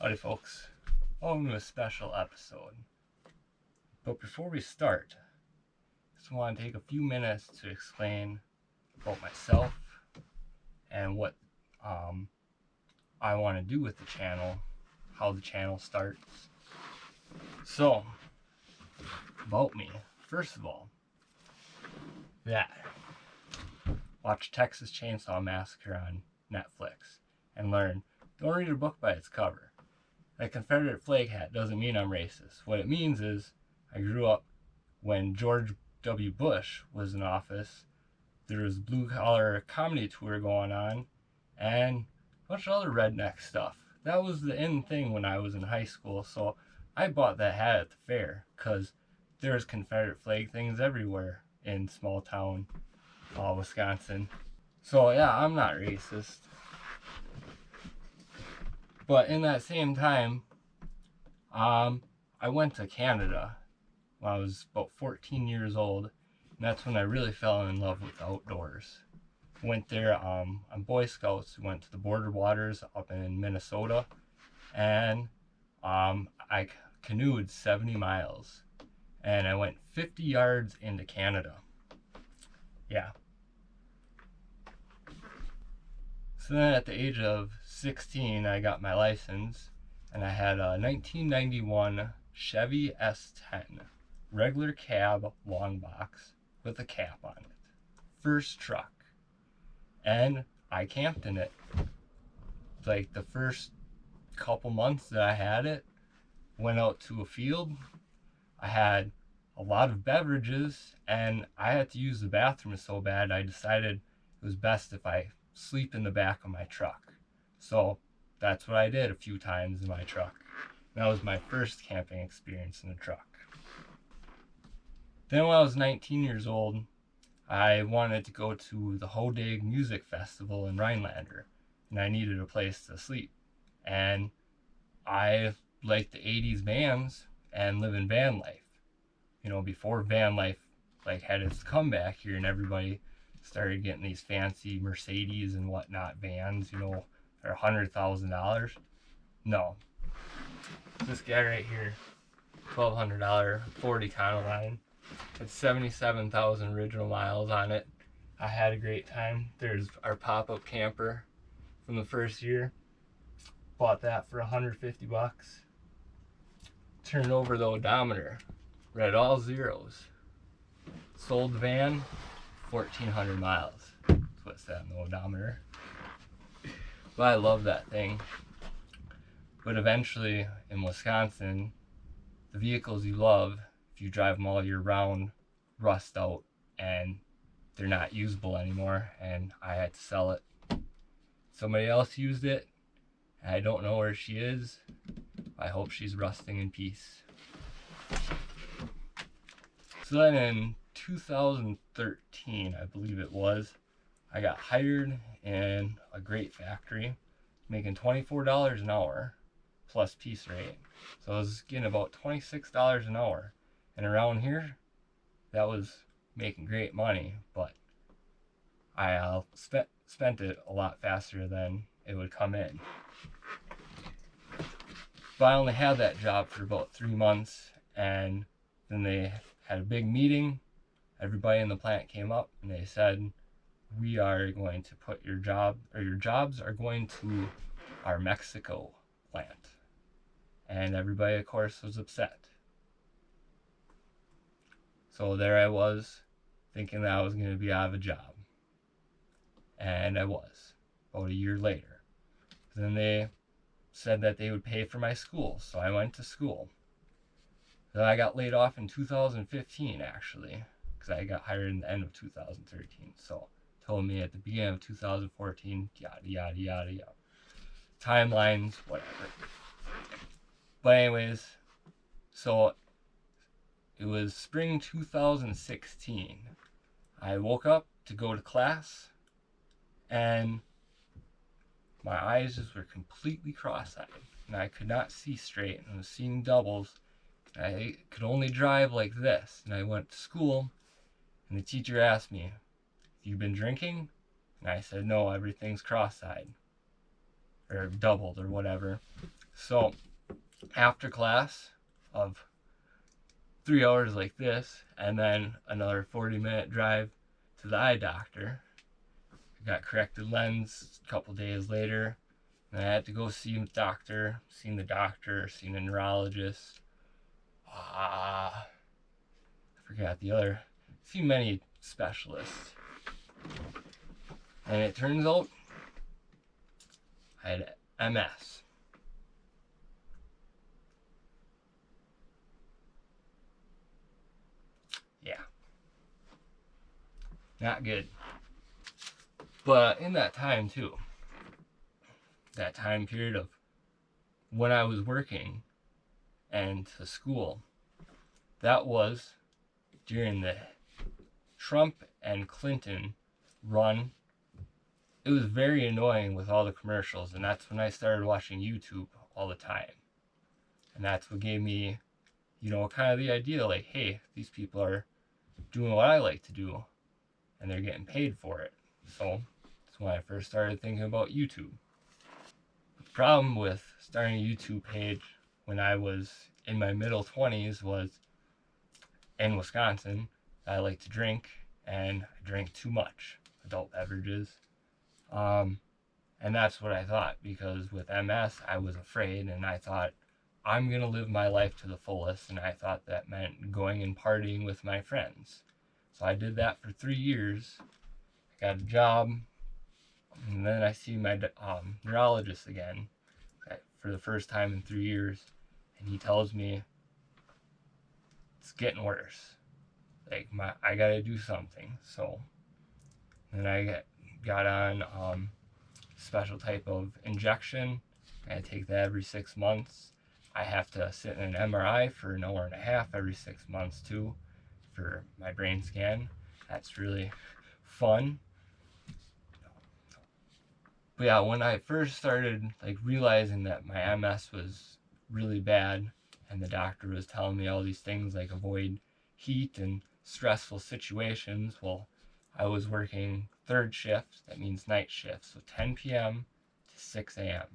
Howdy folks, welcome to a special episode. But before we start, I just want to take a few minutes to explain about myself and what I want to do with the channel, how the channel starts. So, about me, first of all, watch Texas Chainsaw Massacre on Netflix and learn, don't read a book by its cover. That Confederate flag hat doesn't mean I'm racist. What it means is I grew up when George W. Bush was in office. There was a blue collar comedy tour going on and a bunch of other redneck stuff. That was the in thing when I was in high school, so I bought that hat at the fair because there's Confederate flag things everywhere in small town Wisconsin. So yeah, I'm not racist. But in that same time, I went to Canada when I was about 14 years old, and that's when I really fell in love with the outdoors. Went there on Boy Scouts. We went to the border waters up in Minnesota, and I canoed 70 miles, and I went 50 yards into Canada. Yeah. So then at the age of 16, I got my license, and I had a 1991 Chevy S10, regular cab long box with a cap on it. First truck. And I camped in it. Like the first couple months that I had it, went out to a field. I had a lot of beverages, and I had to use the bathroom so bad I decided it was best if I sleep in the back of my truck. So that's what I did a few times in my truck. That was my first camping experience in a truck. Then when I was 19 years old, I wanted to go to the Hodag Music Festival in Rhinelander, and I needed a place to sleep. And I liked the 80s bands and living van life. You know, before van life had its comeback here and everybody started getting these fancy Mercedes and whatnot vans, for $100,000. No. This guy right here, $1,200 Ford Econoline. Had 77,000 original miles on it. I had a great time. There's our pop-up camper from the first year. Bought that for $150. Turned over the odometer. Read all zeros. Sold the van, 1,400 miles. That's what's that in the odometer. But I love that thing. But eventually, in Wisconsin, the vehicles you love, if you drive them all year round, rust out and they're not usable anymore, and I had to sell it. Somebody else used it. I don't know where she is. I hope she's rusting in peace. So then in 2013, I believe it was, I got hired in a great factory, making $24 an hour plus piece rate. So I was getting about $26 an hour. And around here, that was making great money, but I spent it a lot faster than it would come in. But I only had that job for about 3 months, and then they had a big meeting. Everybody in the plant came up and they said, we are going to put your jobs are going to our Mexico plant. And everybody, of course, was upset. So there I was, thinking that I was going to be out of a job. And I was, about a year later. Then they said that they would pay for my school, so I went to school. Then I got laid off in 2015, actually, because I got hired in the end of 2013. So told me at the beginning of 2014, yada, yada, yada, yada. Timelines, whatever. But anyways, so it was spring 2016. I woke up to go to class, and my eyes just were completely cross-eyed, and I could not see straight, and I was seeing doubles. I could only drive like this, and I went to school, and the teacher asked me, "You been drinking?" And I said, "No, everything's cross-eyed, or doubled, or whatever." So after class of 3 hours like this, and then another 40-minute drive to the eye doctor, I got corrected lens a couple days later, and I had to go see the doctor, seen a neurologist. I forgot the other. Seen many specialists. And it turns out I had MS. Yeah. Not good. But in that time too, that time period of when I was working and to school, that was during the Trump and Clinton run. It was very annoying with all the commercials, and that's when I started watching YouTube all the time. And that's what gave me, kind of the idea like, hey, these people are doing what I like to do, and they're getting paid for it. So that's when I first started thinking about YouTube. The problem with starting a YouTube page when I was in my middle 20s was in Wisconsin, I like to drink, and I drank too much adult beverages. And that's what I thought, because with MS, I was afraid, and I thought, I'm going to live my life to the fullest, and I thought that meant going and partying with my friends. So I did that for 3 years, got a job, and then I see my neurologist again for the first time in 3 years, and he tells me it's getting worse. Like, I got to do something. So then I got on special type of injection. I take that every 6 months. I have to sit in an MRI for an hour and a half every 6 months too for my brain scan. That's really fun. But yeah, when I first started realizing that my MS was really bad, and the doctor was telling me all these things like avoid heat and stressful situations, well, I was working third shift, that means night shift, so 10 p.m. to 6 a.m.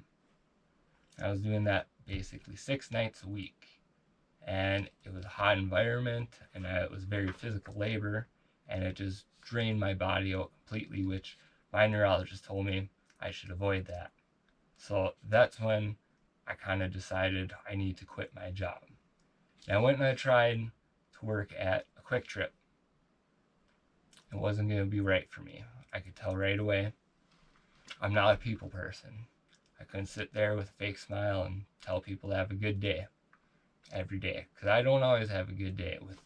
I was doing that basically 6 nights a week, and it was a hot environment, and it was very physical labor, and it just drained my body out completely, which my neurologist told me I should avoid that. So that's when I kind of decided I need to quit my job. And I went and I tried to work at a Quick Trip. It wasn't going to be right for me. I could tell right away. I'm not a people person. I couldn't sit there with a fake smile and tell people to have a good day every day, because I don't always have a good day with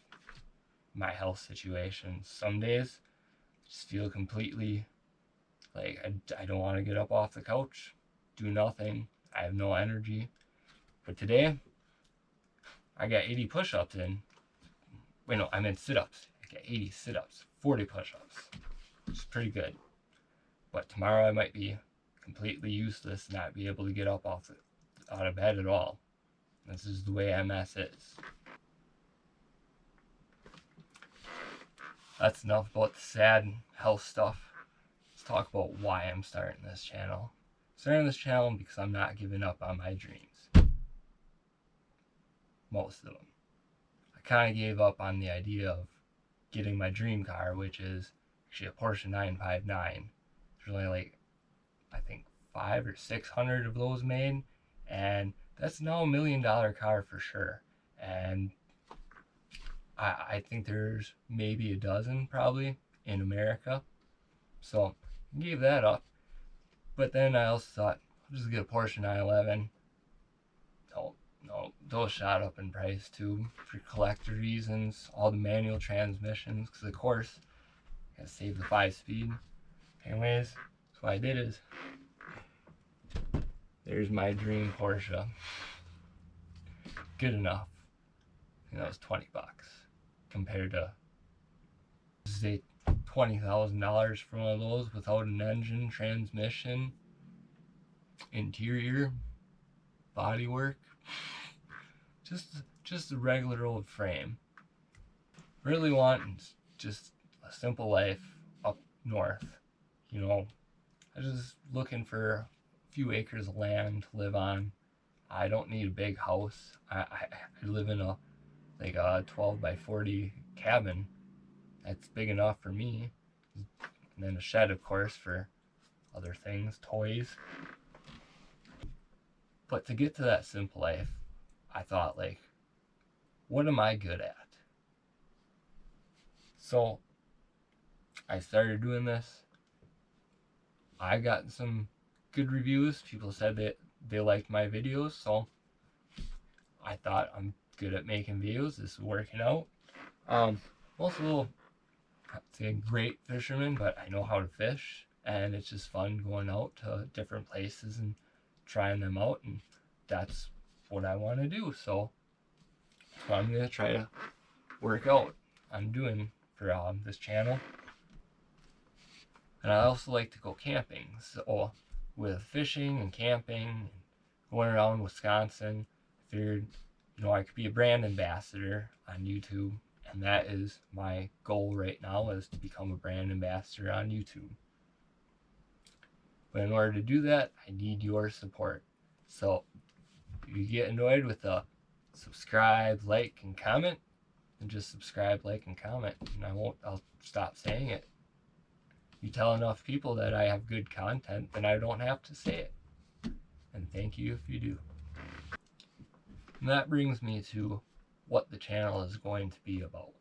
my health situation. Some days I just feel completely like I don't want to get up off the couch, do nothing. I have no energy. But today, I got 80 push-ups in. Wait, no, I meant sit-ups. I got 80 sit-ups, 40 push-ups, which is pretty good. But tomorrow I might be completely useless, not be able to get up out of bed at all. This is the way MS is. That's enough about the sad health stuff. Let's talk about why I'm starting this channel. I'm starting this channel because I'm not giving up on my dreams. Most of them. I kind of gave up on the idea of getting my dream car, which is actually a Porsche 959. There's only I think 500 or 600 of those made, and that's now $1 million car for sure. And I think there's maybe a dozen probably in America. So I gave that up. But then I also thought, I'll just get a Porsche 911. No, those shot up in price too for collector reasons. All the manual transmissions, because of course, I gotta save the 5-speed. Anyways, so what I did is, there's my dream Porsche. Good enough. That was $20 compared to, say, $20,000 for one of those without an engine, transmission, interior, bodywork, just a regular old frame. Really wanting just a simple life up north. I was just looking for a few acres of land to live on. I don't need a big house. I live in a 12 by 40 cabin. That's big enough for me. And then a shed, of course, for other things, toys. But to get to that simple life, I thought, like, what am I good at? So I started doing this. I got some good reviews. People said that they liked my videos, so I thought, I'm good at making videos. This is working out. Also, not say a great fisherman, but I know how to fish, and it's just fun going out to different places and trying them out, and that's what I want to do. So I'm gonna try to work out on doing for this channel. And I also like to go camping. So with fishing and camping, going around Wisconsin, I figured, I could be a brand ambassador on YouTube. And that is my goal right now, is to become a brand ambassador on YouTube. But in order to do that, I need your support. So if you get annoyed with the subscribe, like, and comment, then just subscribe, like, and comment, and I'll stop saying it. You tell enough people that I have good content, then I don't have to say it. And thank you if you do. And that brings me to what the channel is going to be about.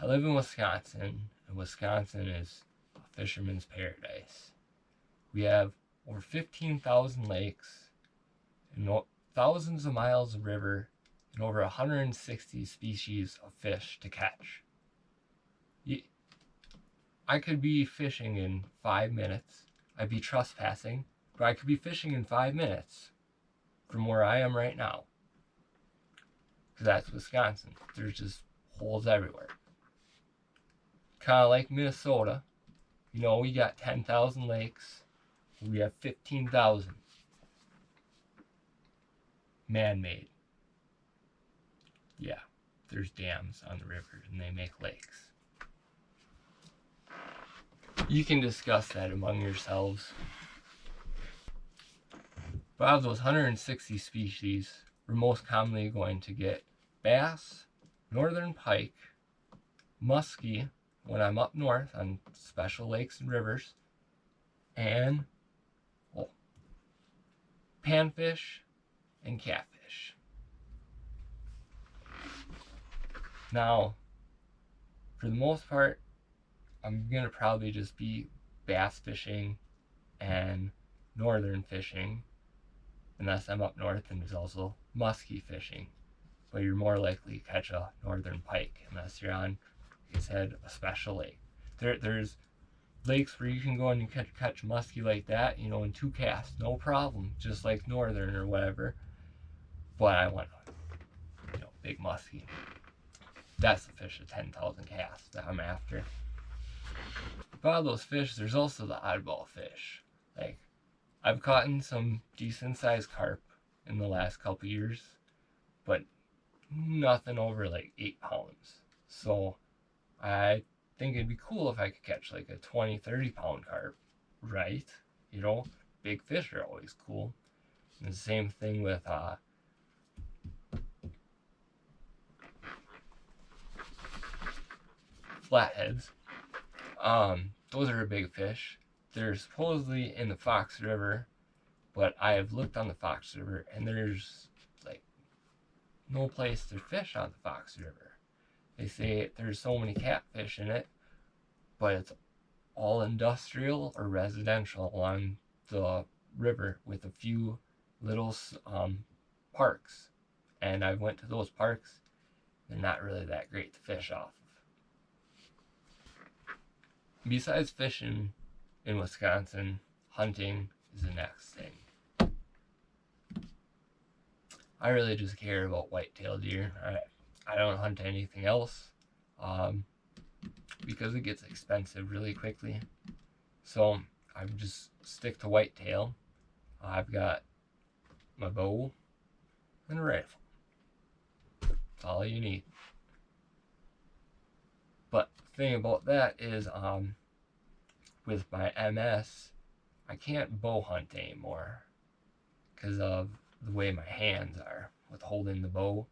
I live in Wisconsin, and Wisconsin is a fisherman's paradise. We have over 15,000 lakes, and thousands of miles of river, and over 160 species of fish to catch. I could be fishing in 5 minutes. I'd be trespassing, but I could be fishing in 5 minutes from where I am right now. Because that's Wisconsin. There's just holes everywhere. Kind of like Minnesota. We got 10,000 lakes. We have 15,000 man-made. Yeah, there's dams on the rivers and they make lakes. You can discuss that among yourselves. But out of those 160 species, we're most commonly going to get bass, northern pike, muskie when I'm up north on special lakes and rivers, and panfish and catfish. Now, for the most part, I'm gonna probably just be bass fishing and northern fishing, unless I'm up north and there's also muskie fishing. But you're more likely to catch a northern pike unless you're on, like I said, a special lake. There's lakes where you can go and you catch muskie like that, in 2 casts, no problem, just like northern or whatever. But I want big muskie. That's the fish of 10,000 casts that I'm after. But out of those fish, there's also the oddball fish. Like, I've caught some decent sized carp in the last couple years, but nothing over 8 pounds. So I think it'd be cool if I could catch a 20, 30 pound carp, right? Big fish are always cool. And the same thing with flatheads. Those are a big fish. They're supposedly in the Fox River, but I have looked on the Fox River and there's no place to fish on the Fox River. They say there's so many catfish in it, but it's all industrial or residential along the river with a few little parks. And I went to those parks. They're not really that great to fish off of. Besides fishing in Wisconsin, hunting is the next thing. I really just care about white-tailed deer. I don't hunt anything else because it gets expensive really quickly. So I just stick to whitetail. I've got my bow and a rifle. That's all you need. But the thing about that is, with my MS, I can't bow hunt anymore because of the way my hands are with holding the bow.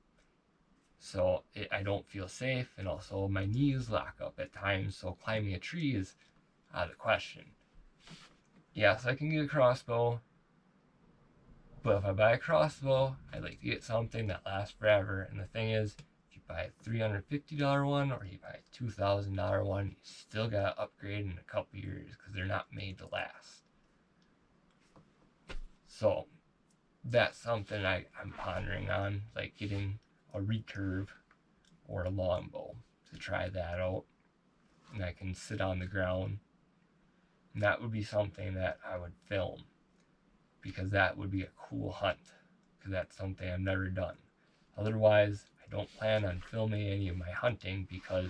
So I don't feel safe, and also my knees lock up at times, so climbing a tree is out of the question. Yes, I can get a crossbow, but if I buy a crossbow, I'd like to get something that lasts forever. And the thing is, if you buy a $350 one or you buy a $2,000 one, you still got to upgrade in a couple years because they're not made to last. So that's something I'm pondering on, like getting a recurve or a longbow to try that out. And I can sit on the ground. And that would be something that I would film, because that would be a cool hunt, because that's something I've never done. Otherwise, I don't plan on filming any of my hunting because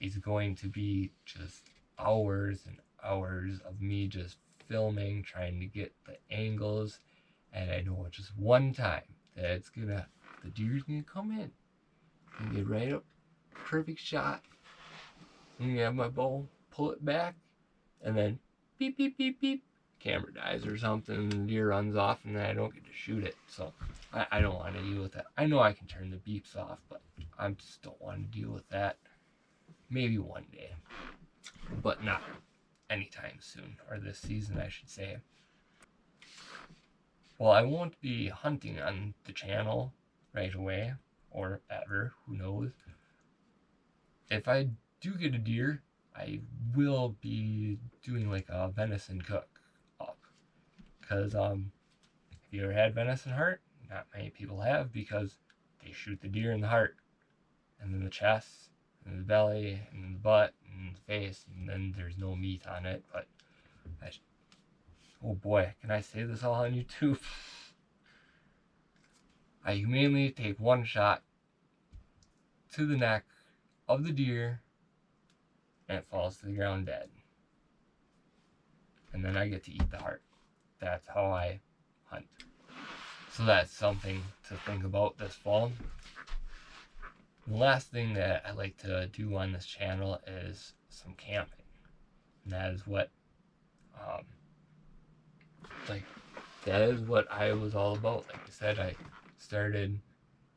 it's going to be just hours and hours of me just filming, trying to get the angles, and I know just one time that the deer's gonna come in and get right up, perfect shot. I'm gonna have my bow, pull it back, and then beep, beep, beep, beep, camera dies or something, and the deer runs off, and then I don't get to shoot it. So I don't want to deal with that. I know I can turn the beeps off, but I just don't want to deal with that. Maybe one day, but not anytime soon, or this season, I should say. Well, I won't be hunting on the channel right away, or ever, who knows. If I do get a deer, I will be doing like a venison cook up, because have you ever had venison heart? Not many people have, because they shoot the deer in the heart, and then the chest, and the belly, and the butt, and the face, and then there's no meat on it. But oh boy, can I say this all on YouTube? I humanely take one shot to the neck of the deer, and it falls to the ground dead. And then I get to eat the heart. That's how I hunt. So that's something to think about this fall. The last thing that I like to do on this channel is some camping. And that is what I was all about. Like I said, I started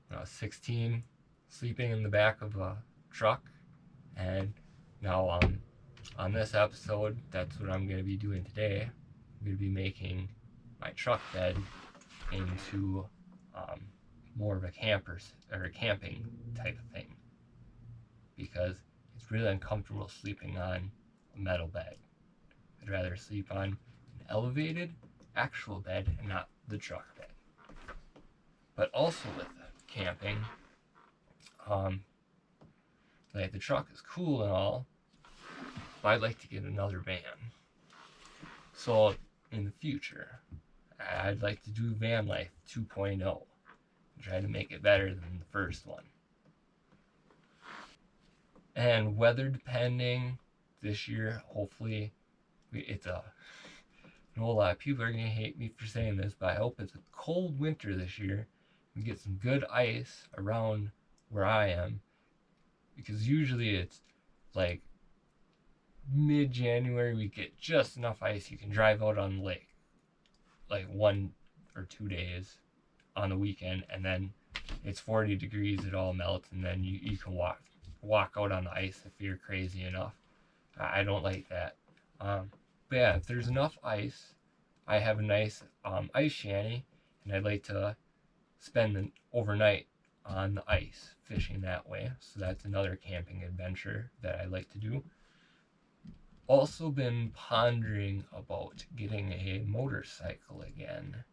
when I was 16, sleeping in the back of a truck, and now on this episode, that's what I'm going to be doing today. I'm going to be making my truck bed into more of a camping type of thing, because it's really uncomfortable sleeping on a metal bed. I'd rather sleep on an elevated actual bed and not the truck bed. But also with camping, like the truck is cool and all, but I'd like to get another van. So in the future, I'd like to do van life 2.0 and try to make it better than the first one. And weather depending, this year, hopefully, I know a lot of people are going to hate me for saying this, but I hope it's a cold winter this year. We get some good ice around where I am, because usually it's like mid-January we get just enough ice you can drive out on the lake like 1 or 2 days on the weekend, and then it's 40 degrees, it all melts, and then you can walk out on the ice if you're crazy enough. I don't like that. But yeah, if there's enough ice, I have a nice ice shanty, and I'd like to spend the overnight on the ice fishing that way. So that's another camping adventure that I like to do. Also been pondering about getting a motorcycle again.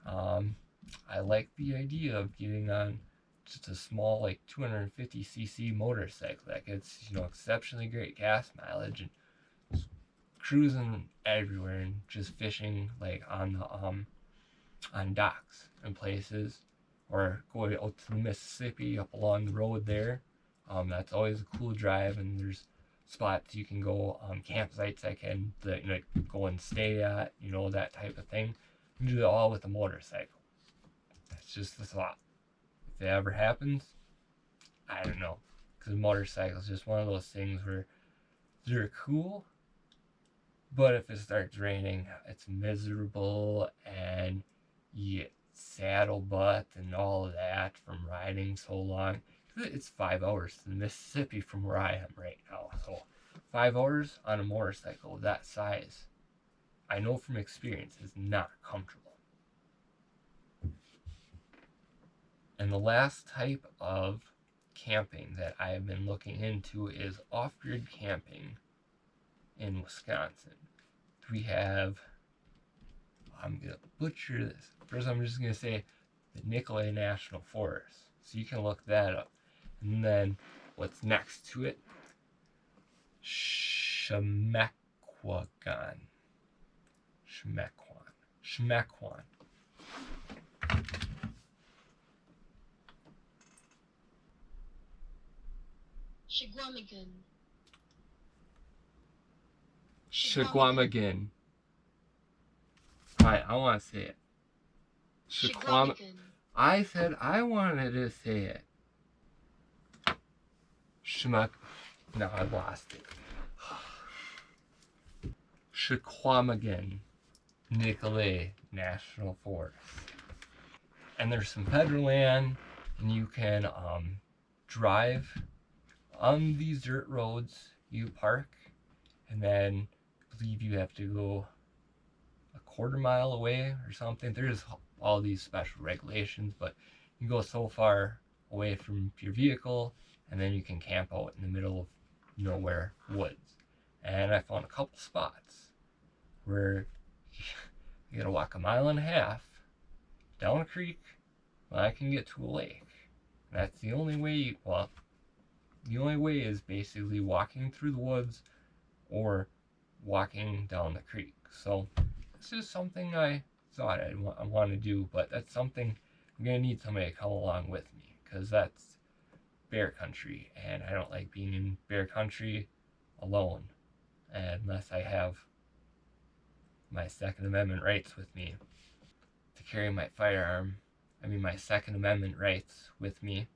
I like the idea of getting on just a small, like 250cc motorcycle that gets, exceptionally great gas mileage, and just cruising everywhere and just fishing like on docks and places, or going out to the Mississippi up along the road there. That's always a cool drive, and there's spots you can go, campsites that go and stay at, that type of thing. You can do it all with a motorcycle. That's just the thought. If it ever happens, I don't know, because motorcycle is just one of those things where they're cool, but if it starts raining, it's miserable, and saddle butt and all of that from riding so long. It's 5 hours to Mississippi from where I am right now. So 5 hours on a motorcycle that size, I know from experience, is not comfortable. And the last type of camping that I have been looking into is off-grid camping in Wisconsin. We have, I'm going to butcher this. First, I'm just going to say the Nicolet National Forest. So you can look that up. And then what's next to it? Shmeckwagon. Shagwamigan. Fine, I want to say it. Shagwamigan. I said I wanted to say it. Shmuck. No, I lost it. Shagwamigan Nicolet National Forest. And there's some federal land, and you can drive on these dirt roads. You park, and then I believe you have to go a quarter mile away or something. There's all these special regulations, but you go so far away from your vehicle, and then you can camp out in the middle of nowhere woods. And I found a couple spots where you gotta walk 1.5 miles down a creek, well, I can get to a lake. That's the only way. The only way is basically walking through the woods or walking down the creek. So this is something I thought I want to do, but that's something I'm gonna need somebody to come along with me, because that's bear country, and I don't like being in bear country alone unless I have my Second Amendment rights with me to carry my firearm. My Second Amendment rights with me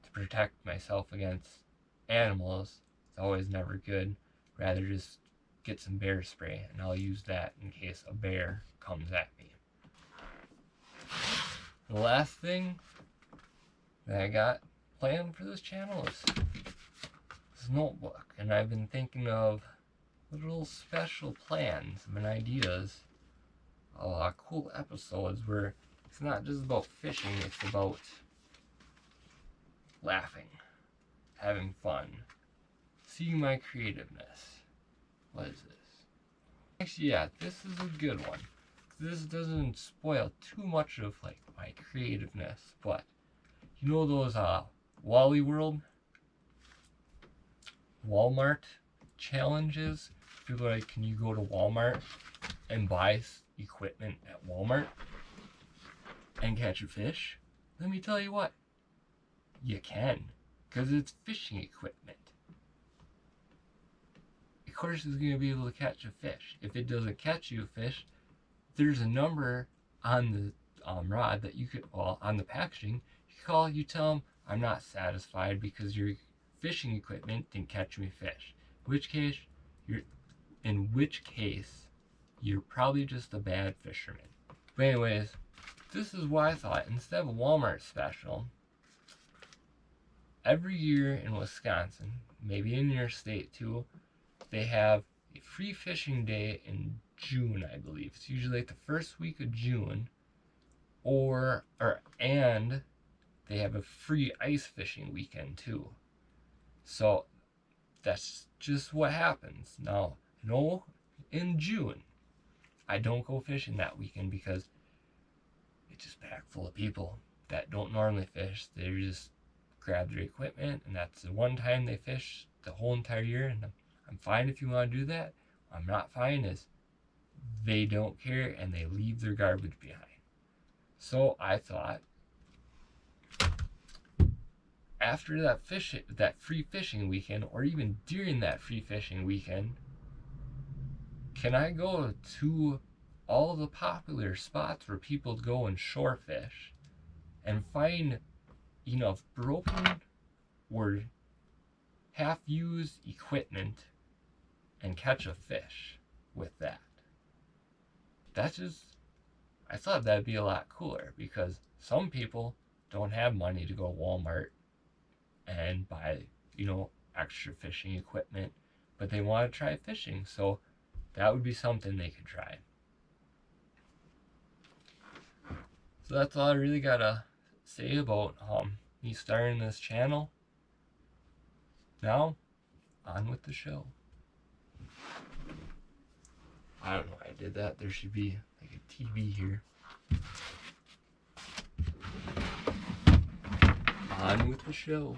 to protect myself against animals. It's always never good. Rather just get some bear spray, and I'll use that in case a bear comes at me. The last thing that I got planned for this channel is this notebook, and I've been thinking of little special plans and ideas, cool episodes where it's not just about fishing, it's about laughing, having fun, seeing my creativeness. What is this? Actually, yeah, this is a good one. This doesn't spoil too much of my creativeness, but you know those Wally World, Walmart challenges? People are like, can you go to Walmart and buy equipment at Walmart and catch a fish? Let me tell you what, you can, because it's fishing equipment. Of course it's going to be able to catch a fish. If it doesn't catch you a fish, there's a number on the rod that you could, on the packaging, you call, you tell them, I'm not satisfied because your fishing equipment didn't catch me fish. In which case, you're probably just a bad fisherman. But anyways, this is why I thought, instead of a Walmart special, every year in Wisconsin, maybe in your state too, they have a free fishing day in June, I believe. It's usually the first week of June, and they have a free ice fishing weekend too. So that's just what happens. Now, no, in June, I don't go fishing that weekend because it's just packed full of people that don't normally fish. They just grab their equipment, and that's the one time they fish the whole entire year. And I'm fine if you want to do that. What I'm not fine is they don't care and they leave their garbage behind. So I thought, after that free fishing weekend, or even during that free fishing weekend, can I go to all the popular spots where people go and shore fish and find enough broken or half-used equipment and catch a fish with that? That's just, I thought that'd be a lot cooler because some people don't have money to go to Walmart and buy, extra fishing equipment, but they want to try fishing. So that would be something they could try. So that's all I really gotta say about me starting this channel. Now, on with the show. I don't know why I did that. There should be like a TV here. On with the show.